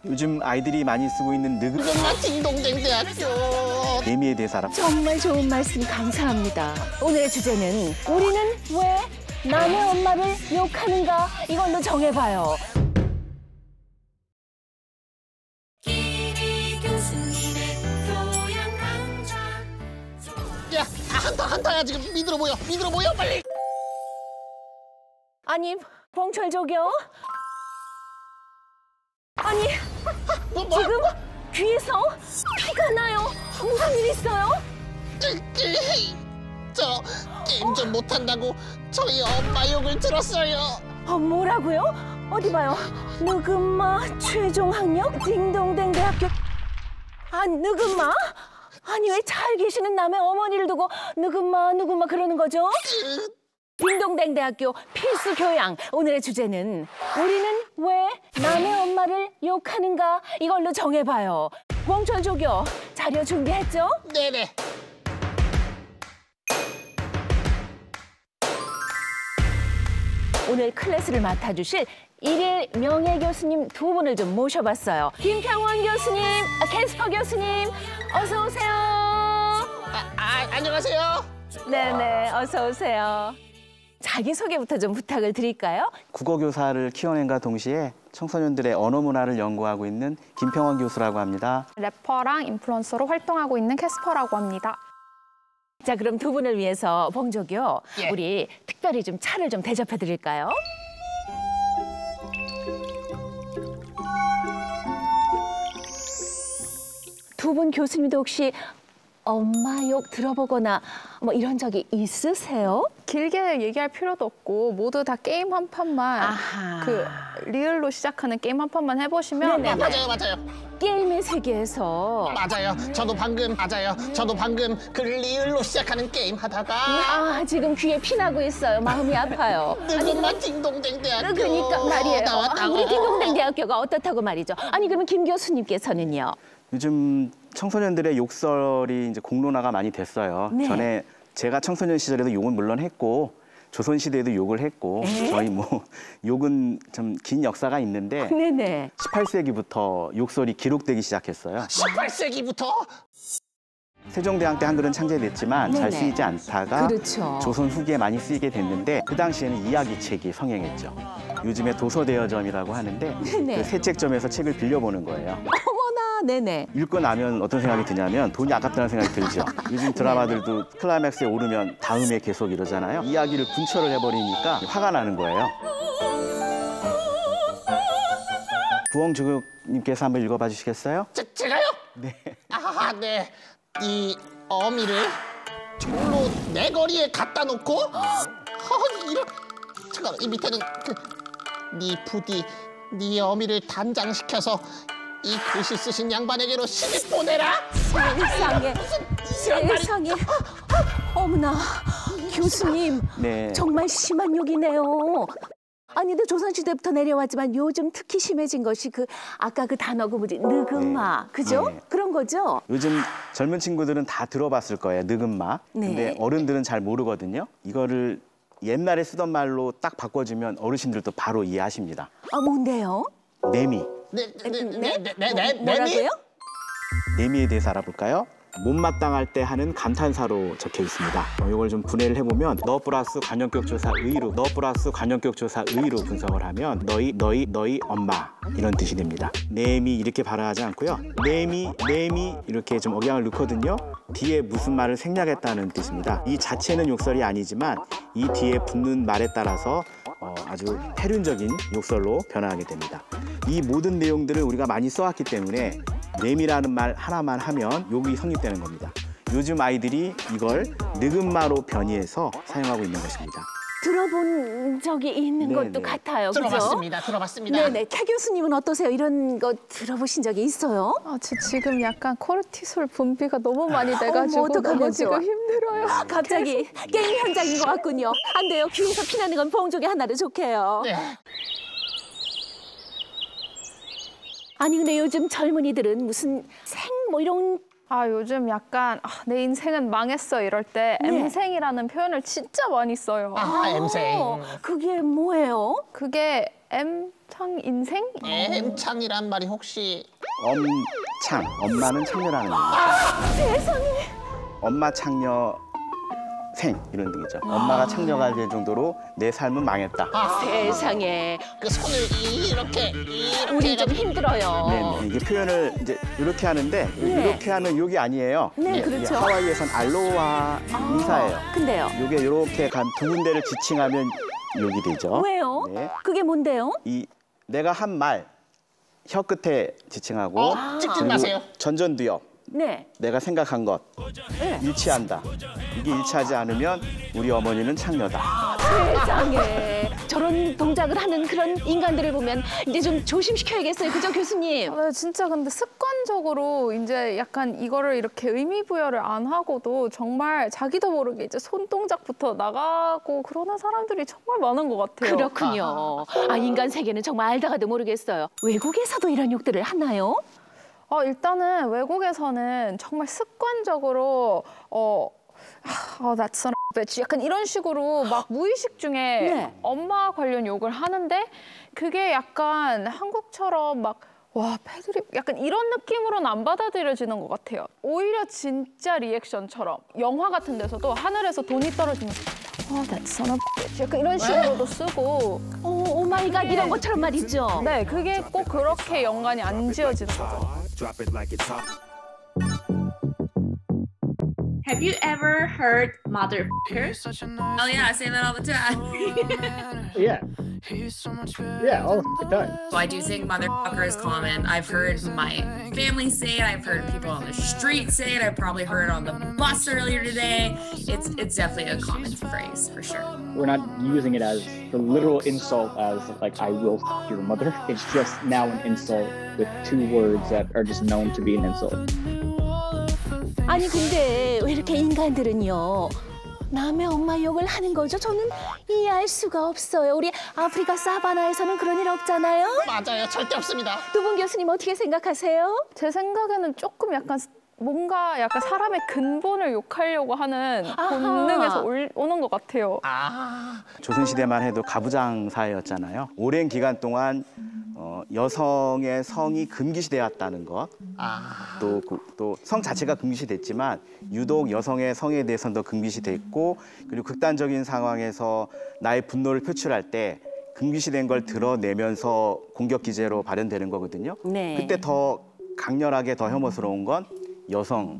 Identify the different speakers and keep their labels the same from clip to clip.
Speaker 1: 요즘 아이들이 많이 쓰고 있는
Speaker 2: 느금마 딩동댕 대학교.
Speaker 1: 매미에 대해서 알아.
Speaker 3: 정말 좋은 말씀 감사합니다. 오늘의 주제는 우리는 왜 남의 엄마를 욕하는가 이걸로 정해봐요.
Speaker 2: 야, 한타야 지금 미들어 보여 빨리.
Speaker 3: 아니, 봉철 저기요? 아니,
Speaker 2: 뭐?
Speaker 3: 지금 귀에서 피가 나요. 무슨 일 있어요?
Speaker 2: 저 게임 좀 못한다고 저희 엄마 욕을 들었어요.
Speaker 3: 뭐라고요? 어디 봐요. 느금마 최종 학력 딩동댕 대학교. 느금마? 아니 왜 잘 계시는 남의 어머니를 두고 느금마 그러는 거죠? 딩동댕 대학교 필수 교양. 오늘의 주제는 우리는 왜 남의 엄마를 욕하는가 이걸로 정해봐요. 봉철 조교 자료 준비했죠?
Speaker 2: 네네.
Speaker 3: 오늘 클래스를 맡아주실 일일 명예교수님 두 분을 좀 모셔봤어요. 김평원 교수님, 캐스퍼 교수님, 어서 오세요.
Speaker 2: 안녕하세요.
Speaker 3: 네네, 어서 오세요. 자기소개부터 좀 부탁을 드릴까요?
Speaker 1: 국어교사를 키워낸과 동시에 청소년들의 언어 문화를 연구하고 있는 김평원 교수라고 합니다.
Speaker 4: 래퍼랑 인플루언서로 활동하고 있는 캐스퍼라고 합니다.
Speaker 3: 자, 그럼 두 분을 위해서 봉조교,
Speaker 2: 예.
Speaker 3: 우리 특별히 좀 차를 좀 대접해 드릴까요? 두 분 교수님도 혹시 엄마 욕 들어보거나 뭐 이런 적이 있으세요?
Speaker 4: 길게 얘기할 필요도 없고 모두 다 게임 한 판만
Speaker 3: 아하.
Speaker 4: 그 리을로 시작하는 게임 한 판만 해보시면
Speaker 3: 네네.
Speaker 2: 맞아요.
Speaker 3: 게임의 세계에서
Speaker 2: 맞아요. 저도 방금 그 리을로 시작하는 게임 하다가
Speaker 3: 지금 귀에 피나고 있어요. 마음이 아파요.
Speaker 2: 느금마 딩동댕 대학교.
Speaker 3: 그러니까 말이에요.
Speaker 2: 나왔다고.
Speaker 3: 우리 딩동댕 대학교가 어떻다고 말이죠. 아니 그러면 김 교수님께서는요?
Speaker 1: 요즘 청소년들의 욕설이 이제 공론화가 많이 됐어요.
Speaker 3: 네.
Speaker 1: 전에 제가 청소년 시절에도 욕은 물론 했고 조선시대에도 욕을 했고 저희 뭐 욕은 좀 긴 역사가 있는데
Speaker 3: 네네.
Speaker 1: 18세기부터 욕설이 기록되기 시작했어요.
Speaker 2: 18세기부터?
Speaker 1: 세종대왕 때 한글은 창제됐지만 잘
Speaker 3: 네네.
Speaker 1: 쓰이지 않다가
Speaker 3: 그렇죠.
Speaker 1: 조선 후기에 많이 쓰이게 됐는데 그 당시에는 이야기책이 성행했죠. 요즘에 도서대여점이라고 하는데
Speaker 3: 네네.
Speaker 1: 그 새 책점에서 책을 빌려보는 거예요.
Speaker 3: 어머나, 네네.
Speaker 1: 읽고 나면 어떤 생각이 드냐면 돈이 아깝다는 생각이 들죠. 요즘 드라마들도 클라이맥스에 오르면 다음에 계속 이러잖아요. 이야기를 분철을 해버리니까 화가 나는 거예요. 부엉조교님께서 한번 읽어봐 주시겠어요?
Speaker 2: 제가요?
Speaker 1: 네.
Speaker 2: 네. 이 어미를 절로 내 거리에 갖다 놓고 이런 잠깐 이 밑에는 네 부디 네 어미를 단장시켜서 이 글씨 쓰신 양반에게로 시집 보내라.
Speaker 3: 세상에, 세상에. 어머나, 교수님.
Speaker 1: 네.
Speaker 3: 정말 심한 욕이네요. 아니, 근데 조선시대부터 내려왔지만 요즘 특히 심해진 것이 아까 그 단어가 뭐지? 느금마.
Speaker 1: 네.
Speaker 3: 그죠?
Speaker 1: 네.
Speaker 3: 그런 거죠?
Speaker 1: 요즘 젊은 친구들은 다 들어봤을 거예요. 느금마.
Speaker 3: 네.
Speaker 1: 근데 어른들은 잘 모르거든요. 이거를 옛날에 쓰던 말로 딱 바꿔주면 어르신들도 바로 이해하십니다.
Speaker 3: 뭔데요?
Speaker 1: 내미.
Speaker 3: 뭐라고요?
Speaker 1: 내미에 대해서 알아볼까요? 못마땅할 때 하는 감탄사로 적혀 있습니다. 이걸 좀 분해를 해보면 너 플러스 관용격 조사 의로 분석을 하면 너희 엄마 이런 뜻이 됩니다. 내미 이렇게 발음하지 않고요. 내미 이렇게 좀 억양을 넣거든요. 뒤에 무슨 말을 생략했다는 뜻입니다. 이 자체는 욕설이 아니지만 이 뒤에 붙는 말에 따라서 아주 패륜적인 욕설로 변화하게 됩니다. 이 모든 내용들을 우리가 많이 써왔기 때문에 내미라는 말 하나만 하면 욕이 성립되는 겁니다. 요즘 아이들이 이걸 느금마로 변이해서 사용하고 있는 것입니다.
Speaker 3: 들어본 적이 있는
Speaker 1: 네네.
Speaker 3: 것도 같아요. 그죠?
Speaker 2: 들어봤습니다.
Speaker 3: 네네. 캐 교수님은 어떠세요? 이런 거 들어보신 적이 있어요?
Speaker 4: 저 지금 약간 코르티솔 분비가 너무 많이 돼가지고
Speaker 3: 어떡하면
Speaker 4: 너무
Speaker 3: 좋아.
Speaker 4: 지금 힘들어요.
Speaker 3: 갑자기 게임 현장인 것 같군요. 안 돼요. 귀에서 피나는 건 봉족이 하나를 좋게요.
Speaker 2: 네.
Speaker 3: 아니 근데 요즘 젊은이들은 무슨 뭐 이런
Speaker 4: 아, 요즘 약간 내 인생은 망했어 이럴 때
Speaker 3: 네.
Speaker 4: M생이라는 표현을 진짜 많이 써요.
Speaker 2: M생.
Speaker 3: 그게 뭐예요?
Speaker 4: 그게 M창 인생?
Speaker 2: M창이란 말이 혹시
Speaker 1: 엄창, 엄마는 창녀라는 의미입니다.
Speaker 3: 세상에.
Speaker 1: 엄마 창녀 생 이런 뜻이죠. 엄마가 창녀가 될 정도로 내 삶은 망했다.
Speaker 3: 세상에.
Speaker 2: 그 손을 이렇게
Speaker 3: 우리 좀 힘들어요.
Speaker 1: 네, 이게 표현을 이제 이렇게 하는데
Speaker 3: 네.
Speaker 1: 이렇게 하는 욕이 아니에요.
Speaker 3: 네,
Speaker 1: 이게
Speaker 3: 그렇죠.
Speaker 1: 하와이에선 알로하 인사예요.
Speaker 3: 근데요.
Speaker 1: 이게 이렇게 간 두 군데를 지칭하면 욕이 되죠.
Speaker 3: 왜요?
Speaker 1: 네.
Speaker 3: 그게 뭔데요?
Speaker 1: 이 내가 한 말 혀 끝에 지칭하고
Speaker 2: 찍지
Speaker 1: 그리고
Speaker 2: 마세요.
Speaker 1: 전전두엽
Speaker 3: 네.
Speaker 1: 내가 생각한 것
Speaker 3: 네.
Speaker 1: 일치한다. 이게 일치하지 않으면 우리 어머니는 창녀다.
Speaker 3: 세상에. 저런 동작을 하는 그런 인간들을 보면 이제 좀 조심시켜야겠어요. 그죠, 교수님?
Speaker 4: 네, 진짜 근데 습관적으로 이제 약간 이거를 이렇게 의미 부여를 안 하고도 정말 자기도 모르게 이제 손동작부터 나가고 그러는 사람들이 정말 많은 것 같아요.
Speaker 3: 그렇군요. 인간 세계는 정말 알다가도 모르겠어요. 외국에서도 이런 욕들을 하나요?
Speaker 4: 일단은 외국에서는 정말 습관적으로 that's son of a bitch 약간 이런 식으로 막 무의식 중에
Speaker 3: 네.
Speaker 4: 엄마 관련 욕을 하는데 그게 약간 한국처럼 막 와, 패드립 약간 이런 느낌으로는 안 받아들여지는 것 같아요. 오히려 진짜 리액션처럼 영화 같은 데서도 하늘에서 돈이 떨어지면서 that's son of a bitch 약간 이런 식으로도 쓰고
Speaker 3: 오 마이 갓 이런 것처럼 말이죠.
Speaker 4: 네, 그게 꼭 그렇게 연관이 안 지어지는 거죠.
Speaker 5: Drop it like it's hot.
Speaker 6: Have you ever heard motherfucker? Oh yeah, I say that all the time.
Speaker 7: Yeah. Yeah, all the time.
Speaker 6: So I do think motherfucker is common. I've heard my family say it. I've heard people on the street say it. I've probably heard it on the bus earlier today. It's definitely a common phrase for sure.
Speaker 7: We're not using it as the literal insult as like I will f your mother. It's just now an insult with two words that are just known to be an insult.
Speaker 3: 아니 근데 왜 이렇게 인간들은요 남의 엄마 욕을 하는 거죠? 저는 이해할 수가 없어요. 우리 아프리카 사바나에서는 그런 일 없잖아요.
Speaker 2: 맞아요. 절대 없습니다.
Speaker 3: 두 분 교수님 어떻게 생각하세요?
Speaker 4: 제 생각에는 조금 약간 뭔가 약간 사람의 근본을 욕하려고 하는 본능에서 오는 것 같아요.
Speaker 1: 조선시대만 해도 가부장 사회였잖아요. 오랜 기간 동안 여성의 성이 금기시되었다는 것, 또 성 자체가 금기시됐지만 유독 여성의 성에 대해서는 더 금기시됐고 그리고 극단적인 상황에서 나의 분노를 표출할 때 금기시된 걸 드러내면서 공격 기제로 발현되는 거거든요.
Speaker 3: 네.
Speaker 1: 그때 더 강렬하게 더 혐오스러운 건 여성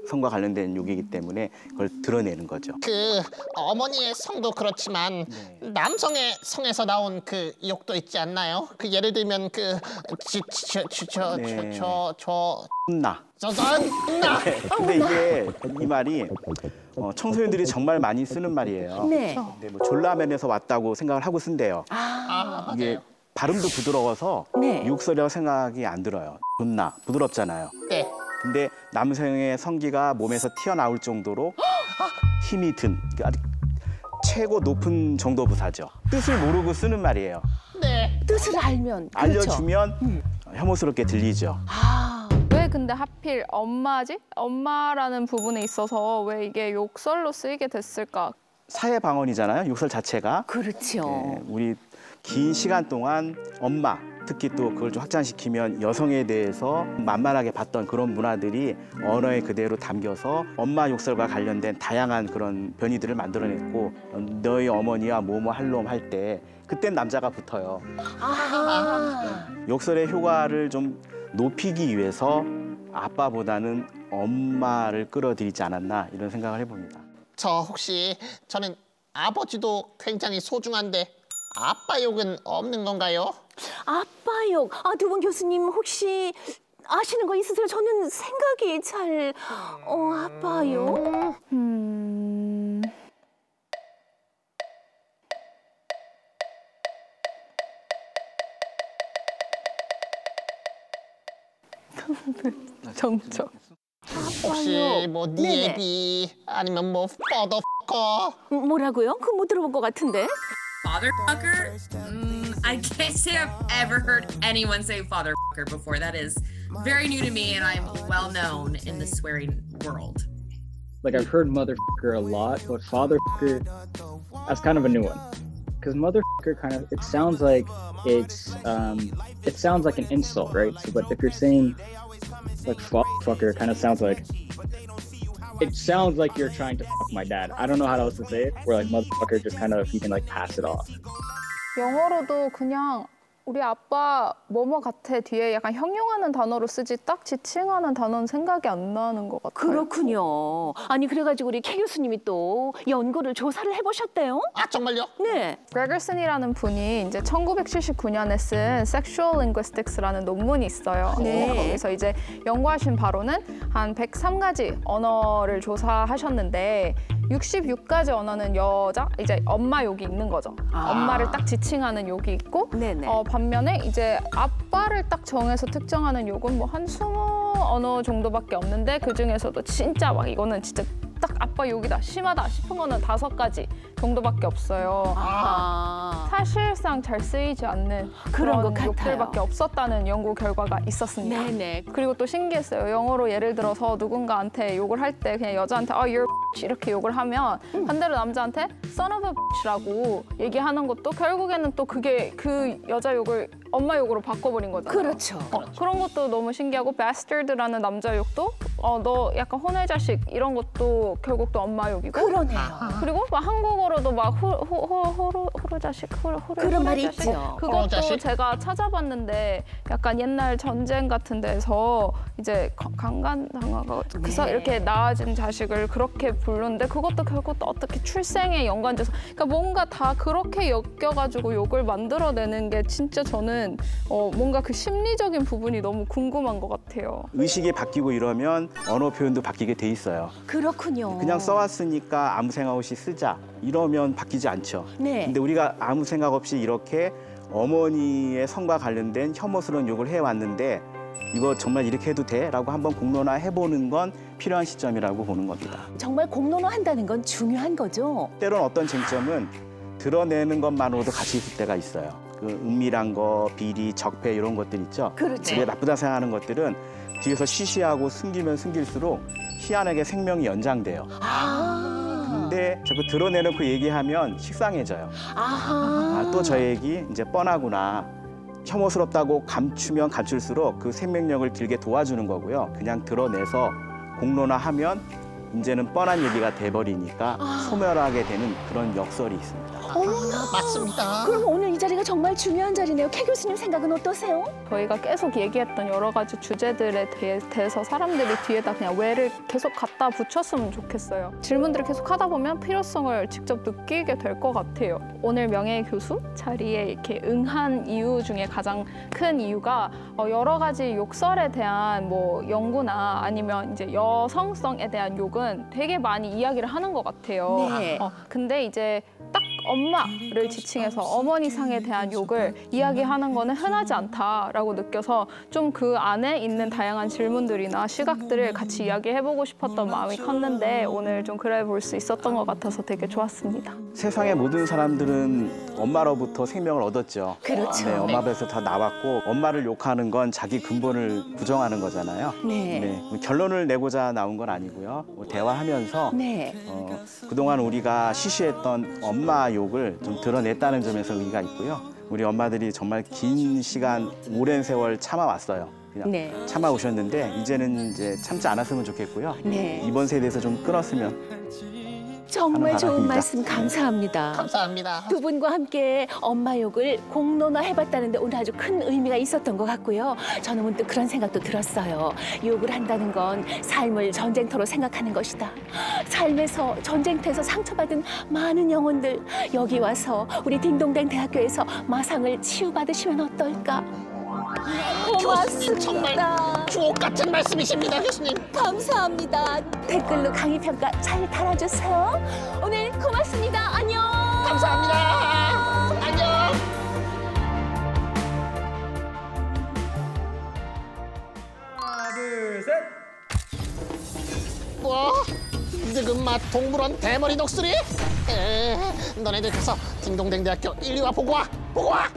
Speaker 1: 성과 관련된 욕이기 때문에 그걸 드러내는 거죠.
Speaker 2: 그 어머니의 성도 그렇지만 남성의 성에서 나온 그 욕도 있지 않나요? 그 예를 들면 그
Speaker 1: 혼나.
Speaker 2: 나.
Speaker 1: 근데 이게 이 말이 청소년들이 정말 많이 쓰는 말이에요.
Speaker 3: 네.
Speaker 1: 근데 뭐 졸라맨에서 왔다고 생각을 하고 쓴대요. 이게 발음도 부드러워서
Speaker 3: 네.
Speaker 1: 욕설이라고 생각이 안 들어요. 존나 부드럽잖아요.
Speaker 2: 네.
Speaker 1: 근데 남성의 성기가 몸에서 튀어나올 정도로 힘이 든 아주 최고 높은 정도 부사죠. 뜻을 모르고 쓰는 말이에요.
Speaker 2: 네.
Speaker 3: 뜻을 알면 그렇죠.
Speaker 1: 알려주면 혐오스럽게 들리죠.
Speaker 4: 왜 근데 하필 엄마지? 엄마라는 부분에 있어서 왜 이게 욕설로 쓰이게 됐을까?
Speaker 1: 사회 방언이잖아요. 욕설 자체가.
Speaker 3: 그렇죠.
Speaker 1: 네, 우리 긴 시간 동안 엄마, 특히 또 그걸 좀 확장시키면 여성에 대해서 만만하게 봤던 그런 문화들이 언어에 그대로 담겨서 엄마 욕설과 관련된 다양한 그런 변이들을 만들어냈고 너희 어머니와 뭐뭐 할놈 할 때 그땐 남자가 붙어요. 욕설의 효과를 좀 높이기 위해서 아빠보다는 엄마를 끌어들이지 않았나 이런 생각을 해봅니다.
Speaker 2: 저 혹시 저는 아버지도 굉장히 소중한데 아빠 욕은 없는 건가요?
Speaker 3: 아빠 욕. 두 분 교수님 혹시 아시는 거 있으세요? 저는 생각이 잘 아빠 욕.
Speaker 4: 정적.
Speaker 2: 혹시 뭐
Speaker 3: 네네.
Speaker 2: 니에비 아니면 뭐 퍼더커
Speaker 3: 뭐라고요? 그거 못 들어본 것 같은데.
Speaker 6: Fatherfucker? I can't say I've ever heard anyone say fatherfucker. motherfucker before. That is very new to me, and I'm well known in the swearing world.
Speaker 7: Like I've heard motherfucker a lot, but fatherfucker, that's kind of a new one. Because motherfucker kind of, it sounds like an insult, right? So, but if you're saying like fucker, it kind of sounds like, it sounds like you're trying to fuck my dad. I don't know how else to say it. Where like motherfucker just kind of, you can like pass it off.
Speaker 4: 영어로도 그냥 우리 아빠 뭐뭐 같아 뒤에 약간 형용하는 단어로 쓰지 딱 지칭하는 단어는 생각이 안 나는 것 같아요.
Speaker 3: 그렇군요. 아니 그래가지고 우리 K 교수님이 또 연구를 조사를 해보셨대요?
Speaker 2: 아 정말요?
Speaker 3: 네.
Speaker 4: 그레거슨이라는 분이 이제 1979년에 쓴 Sexual Linguistics라는 논문이 있어요.
Speaker 3: 네.
Speaker 4: 거기서 이제 연구하신 바로는 한 103가지 언어를 조사하셨는데 66가지 언어는 여자, 이제 엄마 욕이 있는 거죠. 엄마를 딱 지칭하는 욕이 있고
Speaker 3: 네네.
Speaker 4: 반면에 이제 아빠를 딱 정해서 특정하는 욕은 뭐 한 20언어 정도밖에 없는데 그중에서도 진짜 막 이거는 진짜 딱 아빠 욕이다, 심하다 싶은 거는 5가지 정도밖에 없어요. 사실상 잘 쓰이지 않는
Speaker 3: 그런 것 같아요.
Speaker 4: 욕들밖에 없었다는 연구 결과가 있었습니다.
Speaker 3: 네네.
Speaker 4: 그리고 또 신기했어요. 영어로 예를 들어서 누군가한테 욕을 할 때 그냥 여자한테 you're a bitch 이렇게 욕을 하면 반대로 남자한테 son of a bitch라고 얘기하는 것도 결국에는 또 그게 그 여자 욕을 엄마 욕으로 바꿔버린 거잖아요.
Speaker 3: 그렇죠.
Speaker 4: 그런 것도 너무 신기하고 bastard라는 남자 욕도 너 약간 혼의 자식 이런 것도 결국 또 엄마 욕이고
Speaker 3: 그러네요.
Speaker 4: 그리고 막 한국어로도 막 호루 자식
Speaker 3: 그런 말이
Speaker 4: 자식?
Speaker 3: 있죠.
Speaker 4: 그것도
Speaker 2: 자식?
Speaker 4: 제가 찾아봤는데 약간 옛날 전쟁 같은 데서 이제 강간 당하고 그래서
Speaker 3: 네.
Speaker 4: 이렇게 낳아진 자식을 그렇게 부르는데 그것도 결국 또 어떻게 출생에 연관돼서 그러니까 뭔가 다 그렇게 엮여가지고 욕을 만들어내는 게 진짜 저는 뭔가 그 심리적인 부분이 너무 궁금한 것 같아요.
Speaker 1: 의식이 바뀌고 이러면 언어 표현도 바뀌게 돼 있어요.
Speaker 3: 그렇군요.
Speaker 1: 그냥 써왔으니까 아무 생각 없이 쓰자 이러면 바뀌지 않죠.
Speaker 3: 네.
Speaker 1: 근데 우리가 아무 생각 없이 이렇게 어머니의 성과 관련된 혐오스러운 욕을 해왔는데 이거 정말 이렇게 해도 돼? 라고 한번 공론화 해보는 건 필요한 시점이라고 보는 겁니다.
Speaker 3: 정말 공론화 한다는 건 중요한 거죠.
Speaker 1: 때론 어떤 쟁점은 드러내는 것만으로도 가치 있을 때가 있어요. 그 은밀한 거, 비리, 적폐 이런 것들 있죠.
Speaker 3: 그렇죠.
Speaker 1: 우리가 나쁘다 생각하는 것들은 뒤에서 시시하고 숨기면 숨길수록 희한하게 생명이 연장돼요. 근데 자꾸 드러내놓고 얘기하면 식상해져요. 또 저 얘기 이제 뻔하구나. 혐오스럽다고 감추면 감출수록 그 생명력을 길게 도와주는 거고요. 그냥 드러내서 공론화하면 이제는 뻔한 얘기가 돼버리니까 소멸하게 되는 그런 역설이 있습니다.
Speaker 2: 맞습니다.
Speaker 3: 그럼 오늘 이 자리가 정말 중요한 자리네요. K 교수님 생각은 어떠세요?
Speaker 4: 저희가 계속 얘기했던 여러 가지 주제들에 대해서 사람들이 뒤에다 그냥 왜를 계속 갖다 붙였으면 좋겠어요. 질문들을 계속 하다 보면 필요성을 직접 느끼게 될 것 같아요. 오늘 명예 교수 자리에 이렇게 응한 이유 중에 가장 큰 이유가 여러 가지 욕설에 대한 뭐 연구나 아니면 이제 여성성에 대한 욕은 되게 많이 이야기를 하는 것 같아요.
Speaker 3: 네.
Speaker 4: 근데 이제 딱 엄마를 지칭해서 어머니 상에 대한 욕을 이야기하는 거는 흔하지 않다라고 느껴서 좀 그 안에 있는 다양한 질문들이나 시각들을 같이 이야기해보고 싶었던 마음이 컸는데 오늘 좀 그래 볼 수 있었던 것 같아서 되게 좋았습니다.
Speaker 1: 세상의 모든 사람들은 엄마로부터 생명을 얻었죠.
Speaker 3: 그렇죠.
Speaker 1: 네, 엄마 배에서 다 나왔고 엄마를 욕하는 건 자기 근본을 부정하는 거잖아요.
Speaker 3: 네.
Speaker 1: 결론을 내고자 나온 건 아니고요. 대화하면서
Speaker 3: 네.
Speaker 1: 그동안 우리가 시시했던 엄마 욕을 좀 드러냈다는 점에서 의의가 있고요. 우리 엄마들이 정말 긴 시간, 오랜 세월 참아왔어요. 그냥
Speaker 3: 네.
Speaker 1: 참아오셨는데 이제는 이제 참지 않았으면 좋겠고요.
Speaker 3: 네.
Speaker 1: 이번 세대에서 좀 끊었으면
Speaker 3: 정말
Speaker 1: 하는
Speaker 3: 좋은
Speaker 1: 바람입니다.
Speaker 3: 말씀 감사합니다.
Speaker 2: 감사합니다.
Speaker 3: 두 분과 함께 엄마 욕을 공론화 해봤다는데 오늘 아주 큰 의미가 있었던 것 같고요. 저는 문득 그런 생각도 들었어요. 욕을 한다는 건 삶을 전쟁터로 생각하는 것이다. 삶에서 전쟁터에서 상처받은 많은 영혼들 여기 와서 우리 딩동댕 대학교에서 마상을 치유받으시면 어떨까?
Speaker 2: 교수님 정말 주옥 같은 말씀이십니다, 교수님.
Speaker 3: 감사합니다. 댓글로 강의 평가 잘 달아주세요. 오늘 고맙습니다. 안녕.
Speaker 2: 감사합니다. 안녕.
Speaker 1: 하나, 둘, 셋.
Speaker 2: 뭐? 느금맛 동물원 대머리 독수리? 너네들 가서 딩동댕 대학교 1, 2화 보고 와. 보고 와.